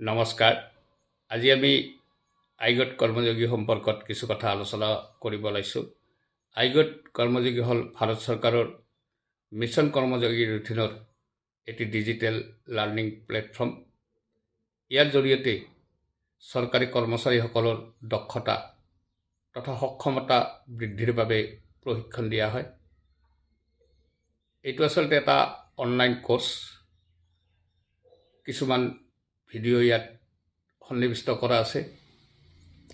নমস্কাৰ। আজি আমি আইগট কৰ্মযোগী সম্পৰ্কত কিছু কথা আলোচনা কৰিব লৈছোঁ। আইগট কৰ্মযোগী হ'ল ভাৰত চৰকাৰৰ মিছন কৰ্মযোগী ৰুটিনৰ এটি ডিজিটেল লাৰ্ণিং প্লেটফৰ্ম। ইয়াৰ জৰিয়তে চৰকাৰী কৰ্মচাৰীসকলৰ দক্ষতা তথা সক্ষমতা বৃদ্ধিৰ বাবে প্ৰশিক্ষণ দিয়া হয়। এইটো আচলতে এটা অনলাইন কোৰ্চ। কিছুমান ভিডিঅ' ইয়াত সন্নিৱিষ্ট কৰা আছে।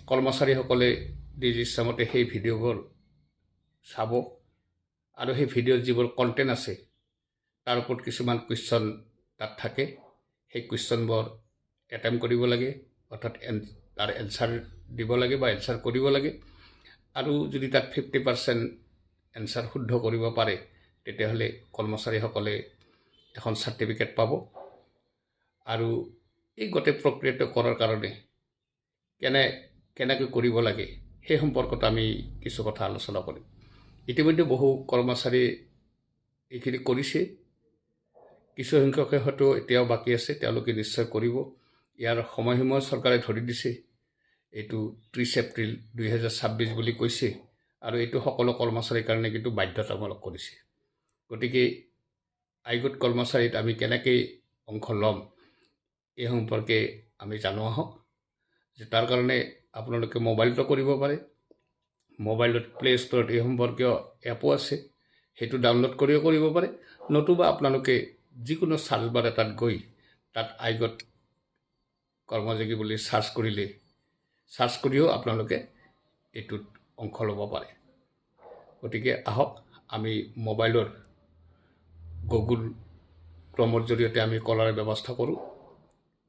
কৰ্মচাৰীসকলে নিজ ইচ্ছামতে সেই ভিডিঅ'বোৰ চাব আৰু সেই ভিডিঅ'ত যিবোৰ কণ্টেণ্ট আছে তাৰ ওপৰত কিছুমান কুৱেশ্যন তাত থাকে। সেই কুৱেশ্যনবোৰ এটেম্প কৰিব লাগে, অৰ্থাৎ তাৰ এনচাৰ দিব লাগে বা এনচাৰ কৰিব লাগে। আৰু যদি তাত 50% এনচাৰ শুদ্ধ কৰিব পাৰে তেতিয়াহ'লে কৰ্মচাৰীসকলে এখন চাৰ্টিফিকেট পাব। আৰু এই গোটেই প্ৰক্ৰিয়াটো কৰাৰ কাৰণে কেনেকৈ কৰিব লাগে সেই সম্পৰ্কত আমি কিছু কথা আলোচনা কৰিম। ইতিমধ্যে বহু কৰ্মচাৰী এইখিনি কৰিছে, কিছু সংখ্যকে হয়তো এতিয়াও বাকী আছে, তেওঁলোকে নিশ্চয় কৰিব। ইয়াৰ সময়সীমা চৰকাৰে ধৰি দিছে, এইটো 30 এপ্ৰিল 2026 বুলি কৈছে, আৰু এইটো সকলো কৰ্মচাৰীৰ কাৰণে কিন্তু বাধ্যতামূলক কৰিছে। গতিকে আইগট কৰ্মচাৰীত আমি কেনেকৈ অংশ ল'ম এই সম্পৰ্কে আমি জানো আহক। যে তাৰ কাৰণে আপোনালোকে মোবাইলতো কৰিব পাৰে। মোবাইলত প্লে ষ্ট'ৰত এই সম্পৰ্কীয় এপো আছে, সেইটো ডাউনলোড কৰিও কৰিব পাৰে। নতুবা আপোনালোকে যিকোনো চাৰ্চ বাৰ এটাত গৈ তাত আইগট কৰ্মযোগী বুলি চাৰ্চ কৰিও আপোনালোকে এইটোত অংশ ল'ব পাৰে। গতিকে আহক আমি মোবাইলৰ গুগল ক্ৰমৰ জৰিয়তে আমি কৰাৰ ব্যৱস্থা কৰোঁ।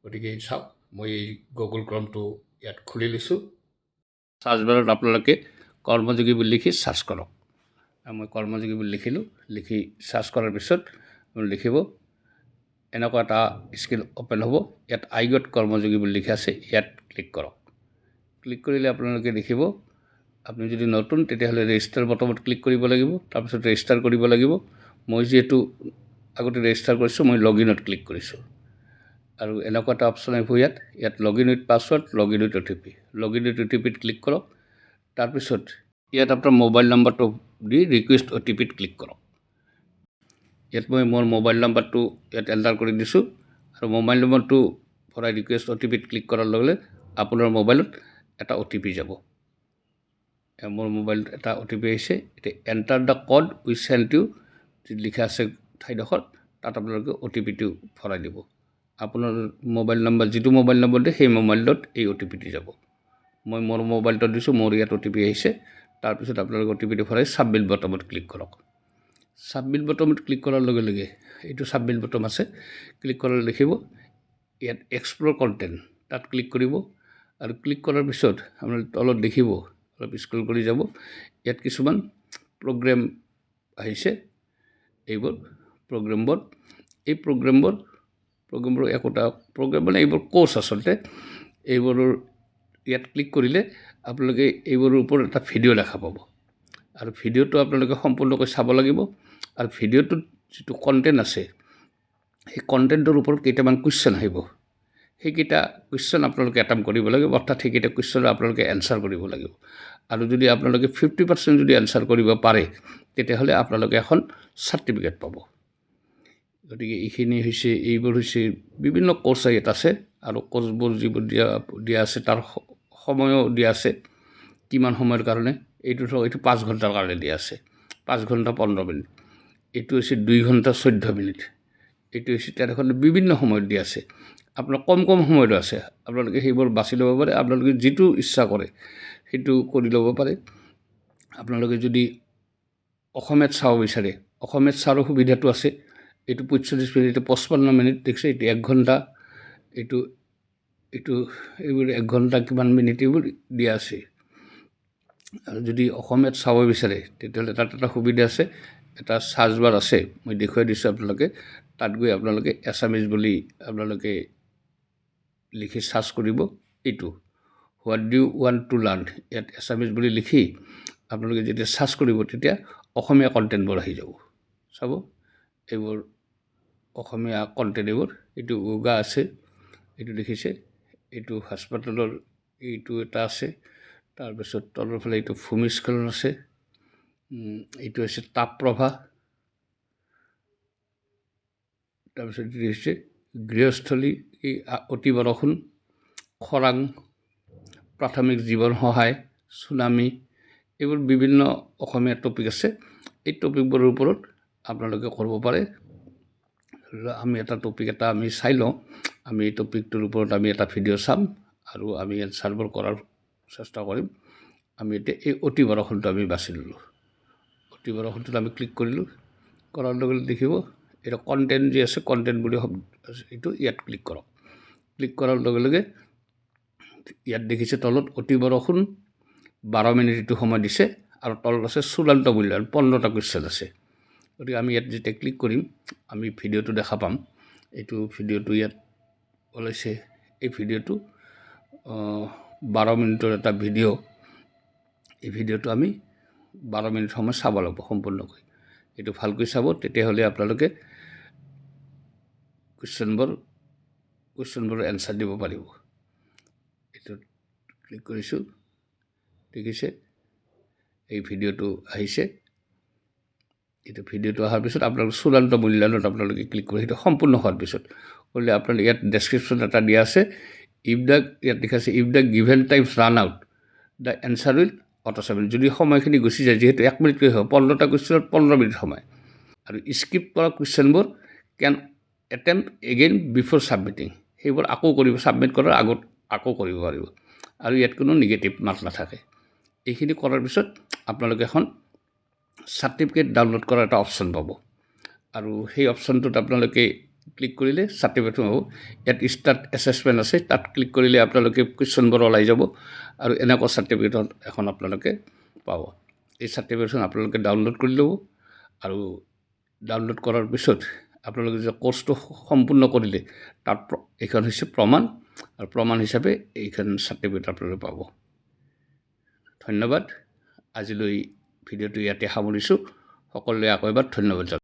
গতিকে চাওক, মই এই গুগল ক্ৰমটো ইয়াত খুলি লৈছোঁ। চাৰ্চ বাৰত আপোনালোকে কৰ্মযোগী বুলি লিখি চাৰ্চ কৰক। মই কৰ্মযোগী বুলি লিখিলোঁ। লিখি চাৰ্চ কৰাৰ পিছত লিখিব, এনেকুৱা এটা স্ক্ৰীন অ'পেন হ'ব। ইয়াত আইগট কৰ্মযোগী বুলি লিখা আছে, ইয়াত ক্লিক কৰক। ক্লিক কৰিলে আপোনালোকে দেখিব, আপুনি যদি নতুন তেতিয়াহ'লে ৰেজিষ্টাৰ বটনত ক্লিক কৰিব লাগিব। তাৰপিছত ৰেজিষ্টাৰ কৰিব লাগিব। মই যিহেতু আগতে ৰেজিষ্টাৰ কৰিছোঁ, মই লগ ইনত ক্লিক কৰিছোঁ। আৰু এনেকুৱা এটা অপশ্যন আহিব ইয়াত log in with password, log in with OTP। Log in with OTPত ক্লিক কৰক। তাৰপিছত ইয়াত আপোনাৰ মোবাইল নাম্বাৰটো দি ৰিকুৱেষ্ট OTPত ক্লিক কৰক। ইয়াত মই মোৰ মোবাইল নাম্বাৰটো ইয়াত এণ্টাৰ কৰি দিছোঁ, আৰু মোবাইল নম্বৰটো ভৰাই ৰিকুৱেষ্ট OTPত ক্লিক কৰাৰ লগে লগে আপোনাৰ মোবাইলত এটা OTP যাব। মোৰ মোবাইলত এটা OTP আহিছে। এতিয়া enter the code we send you লিখা আছে ঠাইডোখৰ, তাত আপোনালোকে OTPটো ভৰাই দিব। আপোনাৰ মোবাইল নম্বৰ, যিটো মোবাইল নম্বৰ দিয়ে সেই মোবাইলটোত এই OTPটো যাব। মই মোৰ মোবাইলটো দিছোঁ, মোৰ ইয়াত OTP আহিছে। তাৰপিছত আপোনালোকে OTPটো ভৰাই ছাবমিট বটনত ক্লিক কৰক। ছাবমিট বটনত ক্লিক কৰাৰ লগে লগে এইটো ছাবমিট বটন আছে, ক্লিক কৰাৰ দেখিব ইয়াত এক্সপ্ল'ৰ কণ্টেণ্ট, তাত ক্লিক কৰিব। আৰু ক্লিক কৰাৰ পিছত আপোনাৰ তলত দেখিব, অলপ স্ক্ৰল কৰি যাব, ইয়াত কিছুমান প্ৰগ্ৰেম আহিছে। এইবোৰ প্ৰগ্ৰেমবোৰ একোটা প্ৰগ্ৰেম মানে এইবোৰ কোৰ্চ আচলতে। এইবোৰৰ ইয়াত ক্লিক কৰিলে আপোনালোকে এইবোৰৰ ওপৰত এটা ভিডিঅ' দেখা পাব, আৰু ভিডিঅ'টো আপোনালোকে সম্পূৰ্ণকৈ চাব লাগিব। আৰু ভিডিঅ'টোত যিটো কণ্টেণ্ট আছে সেই কণ্টেণ্টৰ ওপৰত কেইটামান কুৱেশ্যন আহিব। সেইকেইটা কুৱেশ্যন আপোনালোকে এটেম্প কৰিব লাগিব, অৰ্থাৎ সেইকেইটা কুৱেশ্যনৰ আপোনালোকে এনচাৰ কৰিব লাগিব। আৰু যদি আপোনালোকে 50% যদি এনচাৰ কৰিব পাৰে তেতিয়াহ'লে আপোনালোকে এখন চাৰ্টিফিকেট পাব। গতিকে এইবোৰ হৈছে বিভিন্ন কোৰ্চ ইয়াত আছে, আৰু কোৰ্চবোৰ যিবোৰ দিয়া আছে তাৰ সময়ো দিয়া আছে, কিমান সময়ৰ কাৰণে। এইটো 5 ঘণ্টাৰ কাৰণে দিয়া আছে, 5 ঘণ্টা 15 মিনিট। এইটো হৈছে 2 ঘণ্টা 14 মিনিট। এইটো হৈছে 13 ঘণ্টা, বিভিন্ন সময়ত দিয়া আছে। আপোনাৰ কম সময়তো আছে, আপোনালোকে সেইবোৰ বাছি ল'ব পাৰে। আপোনালোকে যিটো ইচ্ছা কৰে সেইটো কৰি ল'ব পাৰে। আপোনালোকে যদি অসমীয়াত চাব বিচাৰে, অসমীয়াত চোৱাৰো সুবিধাটো আছে। এইটো 45 মিনিট, এইটো 55 মিনিট দেখিছে, এইটো 1 ঘণ্টা, এইবোৰ 1 ঘণ্টা কিমান মিনিট এইবোৰ দিয়া আছে। আৰু যদি অসমীয়াত চাব বিচাৰে তেতিয়াহ'লে তাত এটা সুবিধা আছে, এটা চাৰ্চ বাৰ আছে, মই দেখুৱাই দিছোঁ আপোনালোকে। তাত গৈ আপোনালোকে এছামিজ বুলি আপোনালোকে লিখি চাৰ্চ কৰিব। এইটো what do you want to learn, ইয়াত এছামিজ বুলি লিখি আপোনালোকে যেতিয়া চাৰ্চ কৰিব তেতিয়া অসমীয়া কণ্টেণ্টবোৰ আহি যাব। চাব, এইবোৰ অসমীয়া কণ্টেণ্ট এইবোৰ। এইটো য়োগা আছে, এইটো দেখিছে, এইটো হাস্পাতালৰ এইটো এটা আছে, তাৰপিছত তলৰ ফালে এইটো ভূমিস্খলন আছে, এইটো হৈছে তাপপ্ৰভা, তাৰপিছত এইটো হৈছে গৃহস্থলী, এই অতি বৰষুণ, খৰাং, প্ৰাথমিক জীৱন সহায়, চুনামি, এইবোৰ বিভিন্ন অসমীয়া টপিক আছে। এই টপিকবোৰৰ ওপৰত আপোনালোকে কৰিব পাৰে। আমি এটা টপিক এটা আমি চাই লওঁ, আমি এই টপিকটোৰ ওপৰত আমি এটা ভিডিঅ' চাম আৰু আমি এনচাৰবোৰ কৰাৰ চেষ্টা কৰিম। আমি এতিয়া এই অতি বৰষুণটো আমি বাছি ল'লোঁ। অতি বৰষুণটোত আমি ক্লিক কৰিলোঁ, কৰাৰ লগে লগে দেখিব এটা কণ্টেণ্ট যি আছে, কণ্টেণ্ট বুলি এইটো ইয়াত ক্লিক কৰক। ক্লিক কৰাৰ লগে লগে ইয়াত দেখিছে তলত অতি বৰষুণ 12 মিনিট এইটো সময় দিছে আৰু তলত আছে চূড়ান্ত মূল্যায়ন, 15টা কুৱেশ্যন আছে। গতিকে আমি ইয়াত যেতিয়া ক্লিক কৰিম আমি ভিডিঅ'টো দেখা পাম। এইটো ভিডিঅ'টো ইয়াত ওলাইছে, এই ভিডিঅ'টো 12 মিনিটৰ এটা ভিডিঅ'। এই ভিডিঅ'টো আমি 12 মিনিট সময় চাব লাগিব সম্পূৰ্ণকৈ। এইটো ভালকৈ চাব, তেতিয়াহ'লে আপোনালোকে কুৱেশ্যনবোৰৰ এনচাৰ দিব পাৰিব। এইটোত ক্লিক কৰিছোঁ, দেখিছে এই ভিডিঅ'টো আহিছে। এইটো ভিডিঅ'টো অহাৰ পিছত আপোনালোকে চূড়ান্ত মূল্যায়নত আপোনালোকে ক্লিক কৰি সেইটো সম্পূৰ্ণ হোৱাৰ পিছত কৰিলে আপোনালোকে ইয়াত ডেছক্ৰিপশ্যন এটা দিয়া আছে। ইয়াত লিখা আছে if the given times run out the answer will auto-submit. যদি সময়খিনি গুচি যায়, যিহেতু 1 মিনিটকৈ হয়, 15টা কুৱেশ্যনত 15 মিনিট সময়, আৰু স্কিপ কৰা কুৱেশ্যনবোৰ কেন এটেম্প এগেইন বিফ'ৰ ছাবমিটিং, সেইবোৰ আকৌ কৰিব, ছাবমিট কৰাৰ আগত আকৌ কৰিব পাৰিব, আৰু ইয়াত কোনো নিগেটিভ মাৰ্ক নাথাকে। এইখিনি কৰাৰ পিছত আপোনালোকে এখন চাৰ্টিফিকেট ডাউনলোড কৰাৰ এটা অপশ্যন পাব, আৰু সেই অপশ্যনটোত আপোনালোকে ক্লিক কৰিলে চাৰ্টিফিকেট পাব। ইয়াত ষ্টাৰ্ট এছেছমেণ্ট আছে, তাত ক্লিক কৰিলে আপোনালোকে কুৱেশ্যনবোৰ ওলাই যাব আৰু এনেকুৱা চাৰ্টিফিকেট এখন আপোনালোকে পাব। এই চাৰ্টিফিকেটখন আপোনালোকে ডাউনলোড কৰি ল'ব, আৰু ডাউনলোড কৰাৰ পিছত আপোনালোকে যে কোৰ্চটো সম্পূৰ্ণ কৰিলে তাত এইখন হৈছে প্ৰমাণ, আৰু প্ৰমাণ হিচাপে এইখন চাৰ্টিফিকেট আপোনালোকে পাব। ধন্যবাদ। আজিলৈ ভিডিঅ'টো ইয়াতে সামৰিছোঁ। সকলোৱে আকৌ এবাৰ ধন্যবাদ জনাইছোঁ।